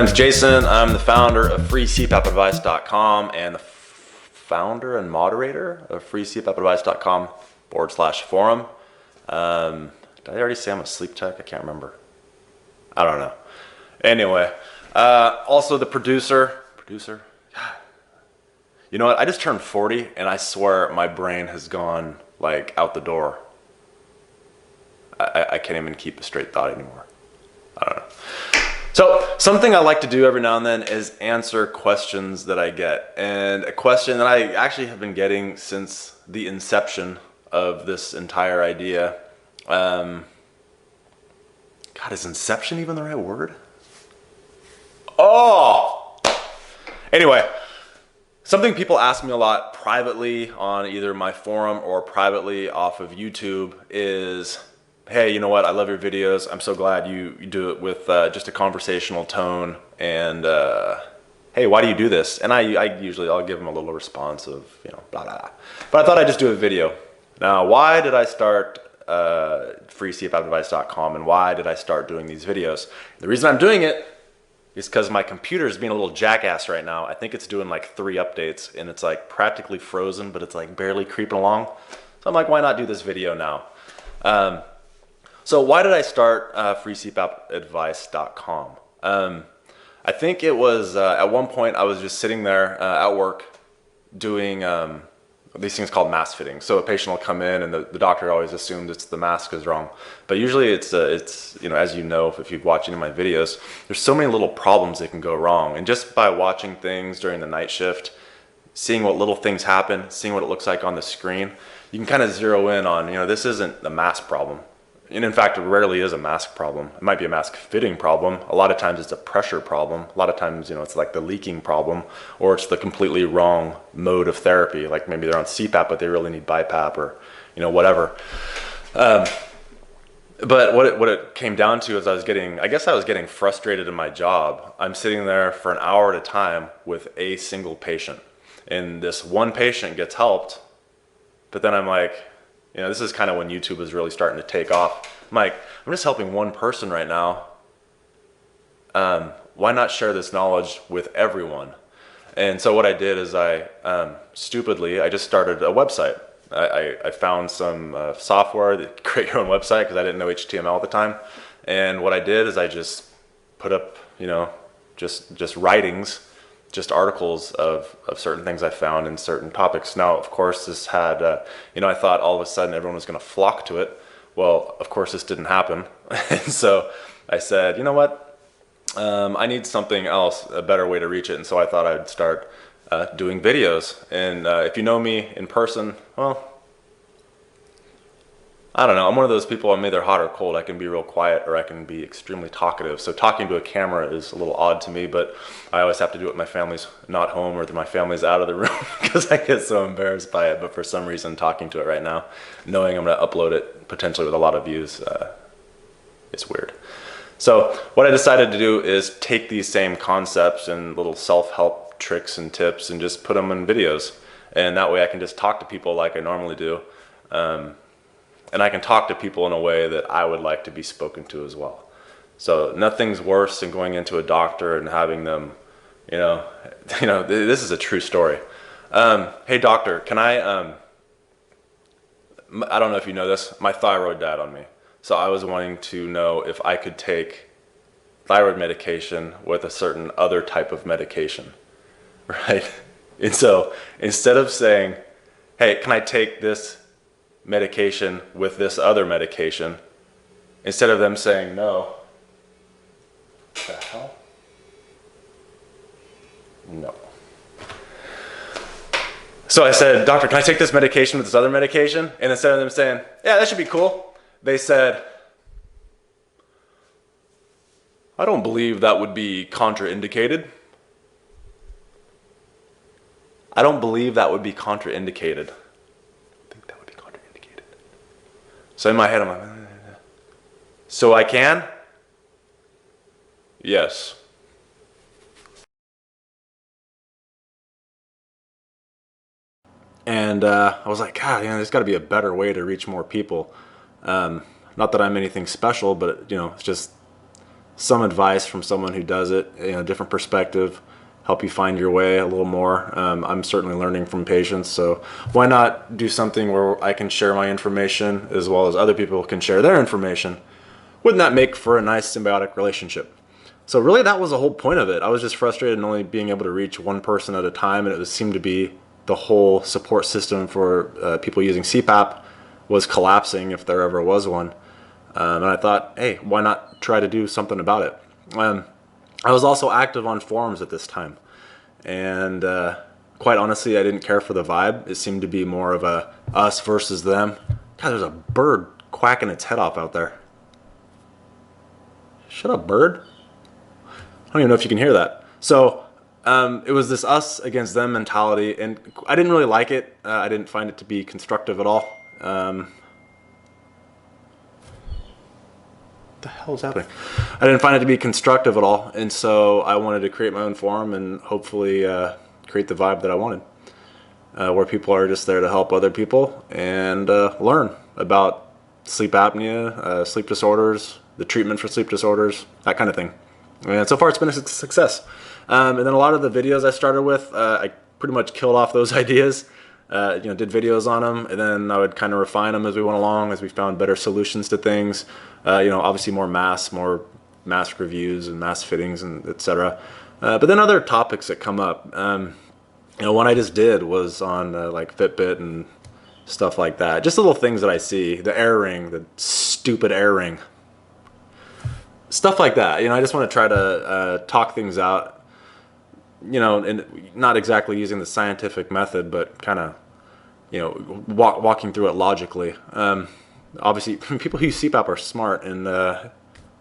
name's Jason. I'm the founder of FreeCPAPadvice.com and the founder and moderator of FreeCPAPadvice.com/forum. Did I already say I'm a sleep tech? I can't remember. I don't know. Anyway, also the producer. God. You know what? I just turned 40 and I swear my brain has gone like out the door. I can't even keep a straight thought anymore. I don't know. So something I like to do every now and then is answer questions that I get. And a question that I actually have been getting since the inception of this entire idea. God, is inception even the right word? Oh! Anyway, something people ask me a lot privately on either my forum or privately off of YouTube is, hey, you know what? I love your videos. I'm so glad you do it with just a conversational tone. And hey, why do you do this? And I'll give them a little response of, you know, blah, blah, blah. But I thought I'd just do a video. Now, why did I start FreeCPAPadvice.com and why did I start doing these videos? The reason I'm doing it is because my computer is being a little jackass right now. I think it's doing like 3 updates and it's like practically frozen, but it's like barely creeping along. So I'm like, why not do this video now? So why did I start FreeCPAPadvice.com? I think it was at one point I was just sitting there at work doing these things called mask fitting. So a patient will come in and the doctor always assumes it's the mask is wrong. But usually it's you know, as you know, if you've watched any of my videos, there's so many little problems that can go wrong. And just by watching things during the night shift, seeing what little things happen, seeing what it looks like on the screen, you can kind of zero in on, you know, this isn't the mask problem. And in fact, it rarely is a mask problem. It might be a mask fitting problem. A lot of times it's a pressure problem. A lot of times, you know, it's like the leaking problem, or it's the completely wrong mode of therapy. Like maybe they're on CPAP, but they really need BiPAP or, you know, whatever. But what it came down to is I was getting frustrated in my job. I'm sitting there for an hour at a time with a single patient. And this one patient gets helped, but then I'm like, you know, this is kind of when YouTube is really starting to take off. I'm like, I'm just helping one person right now. Why not share this knowledge with everyone? And so what I did is I just started a website. I found some software that create your own website because I didn't know HTML at the time. And what I did is I just put up, you know, just writings, just articles of certain things I found in certain topics. Now, of course, this had, you know, I thought all of a sudden everyone was going to flock to it. Well, of course, this didn't happen. And so I said, you know what? I need something else, a better way to reach it. And so I thought I'd start doing videos. And if you know me in person, well, I don't know. I'm one of those people, I'm either hot or cold. I can be real quiet or I can be extremely talkative. So talking to a camera is a little odd to me, but I always have to do it when my family's not home or my family's out of the room because I get so embarrassed by it. But for some reason, talking to it right now, knowing I'm going to upload it potentially with a lot of views, it's weird. So what I decided to do is take these same concepts and little self-help tricks and tips and just put them in videos. And that way I can just talk to people like I normally do. And I can talk to people in a way that I would like to be spoken to as well. So nothing's worse than going into a doctor and having them, you know, this is a true story. Hey doctor, can I don't know if you know this, my thyroid died on me. So I was wanting to know if I could take thyroid medication with a certain other type of medication, right? And so instead of saying, hey, can I take this medication with this other medication, instead of them saying no, what the hell? No. So I said, doctor, can I take this medication with this other medication? And instead of them saying, yeah, that should be cool, they said, I don't believe that would be contraindicated. I don't believe that would be contraindicated. So in my head, I'm like, so I can? Yes. And I was like, God, you know, there's got to be a better way to reach more people. Not that I'm anything special, but you know, it's just some advice from someone who does it, different perspective, help you find your way a little more. I'm certainly learning from patients, so why not do something where I can share my information as well as other people can share their information? Wouldn't that make for a nice symbiotic relationship? So really that was the whole point of it. I was just frustrated in only being able to reach one person at a time, and it seemed to be the whole support system for people using CPAP was collapsing, if there ever was one. And I thought, hey, why not try to do something about it? I was also active on forums at this time, and quite honestly, I didn't care for the vibe. It seemed to be more of a us versus them. God, there's a bird quacking its head off out there. Shut up, bird. I don't even know if you can hear that. So it was this us against them mentality, and I didn't really like it. I didn't find it to be constructive at all. What the hell is happening? I didn't find it to be constructive at all, and so I wanted to create my own forum and hopefully create the vibe that I wanted, where people are just there to help other people and learn about sleep apnea, sleep disorders, the treatment for sleep disorders, that kind of thing. And so far it's been a success. And then a lot of the videos I started with, I pretty much killed off those ideas. Did videos on them, and then I would kind of refine them as we went along, as we found better solutions to things. Obviously more mask reviews and mask fittings and etc. But then other topics that come up. One I just did was on like Fitbit and stuff like that. Just little things that I see. The Air Ring, the stupid Air Ring. Stuff like that. I just want to try to talk things out, and not exactly using the scientific method, but kind of, walking through it logically. Obviously, people who use CPAP are smart, and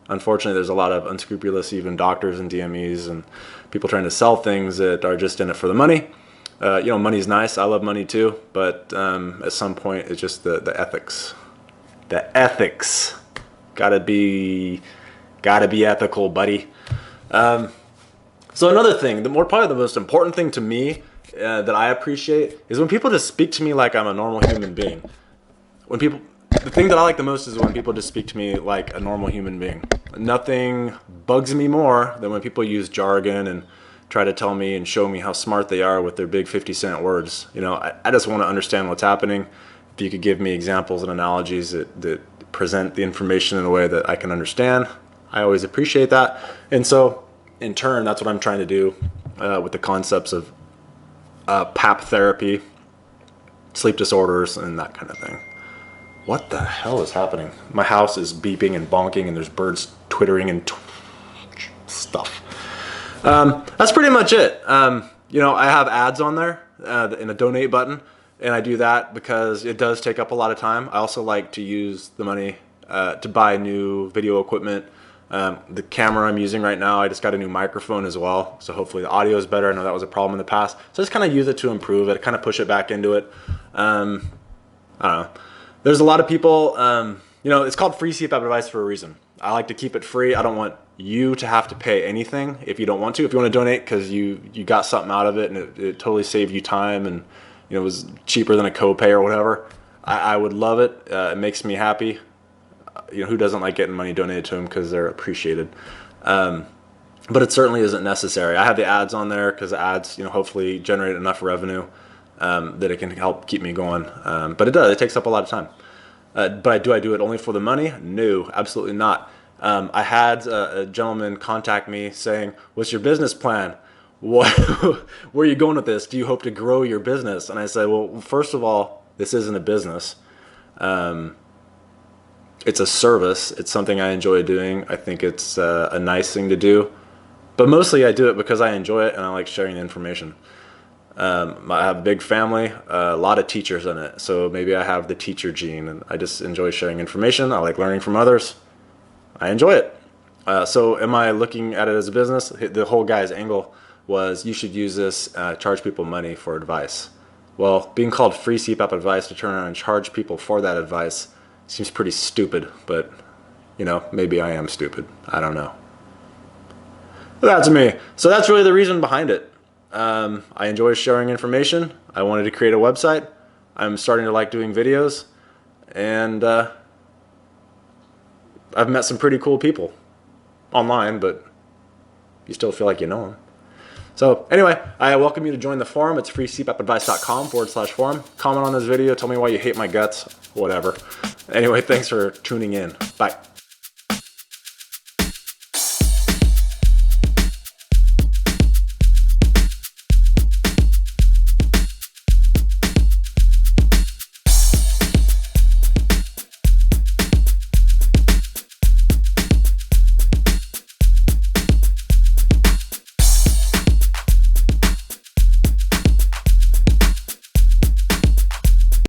unfortunately, there's a lot of unscrupulous, even doctors and DMEs, and people trying to sell things that are just in it for the money. Money's nice. I love money too, but at some point, it's just the ethics. The ethics gotta be ethical, buddy. So another thing, probably the most important thing to me that I appreciate is when people just speak to me like I'm a normal human being. The thing that I like the most is when people just speak to me like a normal human being. Nothing bugs me more than when people use jargon and try to tell me and show me how smart they are with their big 50-cent words. I just want to understand what's happening. If you could give me examples and analogies that present the information in a way that I can understand, I always appreciate that. And so in turn, that's what I'm trying to do with the concepts of PAP therapy, sleep disorders, and that kind of thing. What the hell is happening? My house is beeping and bonking, and there's birds twittering and stuff. That's pretty much it. I have ads on there in a donate button, and I do that because it does take up a lot of time. I also like to use the money to buy new video equipment. The camera I'm using right now, I just got a new microphone as well, so hopefully the audio is better. I know that was a problem in the past, so I just kind of use it to improve it, kind of push it back into it. I don't know. There's a lot of people, it's called free CPAP advice for a reason. I like to keep it free. I don't want you to have to pay anything if you don't want to. If you want to donate because you got something out of it and it totally saved you time and it was cheaper than a copay or whatever, I would love it. It makes me happy. Who doesn't like getting money donated to them because they're appreciated? But it certainly isn't necessary. I have the ads on there because the ads, hopefully generate enough revenue that it can help keep me going. But it does. It takes up a lot of time. But do I do it only for the money? No, absolutely not. I had a gentleman contact me saying, "What's your business plan? Where are you going with this? Do you hope to grow your business?" And I said, well, first of all, this isn't a business. It's a service. It's something I enjoy doing. I think it's a nice thing to do. But mostly I do it because I enjoy it and I like sharing the information. I have a big family, a lot of teachers in it. So maybe I have the teacher gene and I just enjoy sharing information. I like learning from others. I enjoy it. So am I looking at it as a business? The whole guy's angle was you should use this, charge people money for advice. Well, being called free CPAP advice to turn around and charge people for that advice seems pretty stupid, but maybe I am stupid. I don't know. But that's me. So that's really the reason behind it. I enjoy sharing information. I wanted to create a website. I'm starting to like doing videos, and I've met some pretty cool people. online, but you still feel like you know them. So anyway, I welcome you to join the forum. It's freecpapadvice.com/forum. Comment on this video. Tell me why you hate my guts. Whatever. Anyway, thanks for tuning in. Bye.